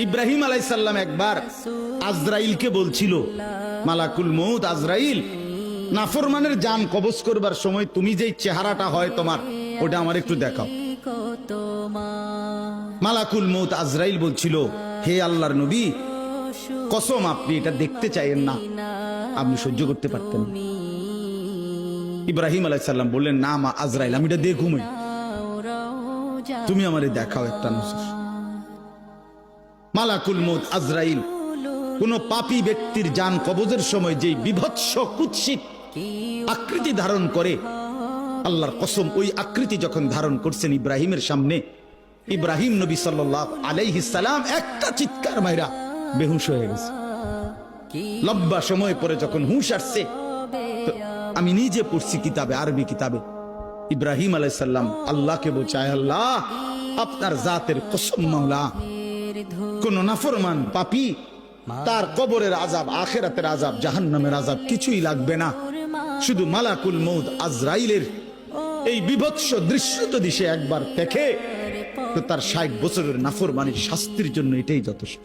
ইব্রাহিম আলাইহিস সালাম একবার আজরাইলকে বলছিল, মালাকুল মউত আজরাইল, নাফরমানের জান কবজ করবার সময় তুমি যেই চেহারাটা হয় তোমার, ওটা আমার একটু দেখাও। মালাকুল মউত আজরাইল বলছিল, হে আল্লাহর নবী, কসম আপনি এটা দেখতে চাইেন না, আপনি সহ্য করতে পারতেন না। ইব্রাহিম আলাইহিস সালাম বললেন, না মা আজরাইল, আমি এটা দেখুমই, তুমি আমারে দেখাও একটা নজর। মালাকুল মউত আজরাইল কোন পাপী ব্যক্তির জান কবজের সময় যেই বিভৎস কুৎসিত আকৃতি ধারণ করে, আল্লাহর কসম ওই আকৃতি যখন ধারণ করছেন ইব্রাহিমের সামনে, ইব্রাহিম নবী সাল্লাল্লাহু আলাইহিস সালাম একটা চিৎকার মাইরা বেহুশ হয়ে গেছে। লম্বা সময় পরে যখন হুঁশ আসছে, আমি নিজে পড়ছি কিতাবে, আরবি কিতাবে, ইব্রাহিম আলাইহিস সালাম আল্লাহকে বলছে, আল্লাহ আপনার জাতের কসম মাওলা, কোন নাফরমান পাপী তার কবরের আযাব, আখিরাতের আযাব, জাহান্নামের আযাব কিছুই লাগবে না, শুধু মালাকুল মউত আজরাইলের এই বিভৎস দৃশ্য যদি সে একবার দেখে, তো তার 60 বছরের নাফরমানির শাস্তির জন্য এটাই যথেষ্ট।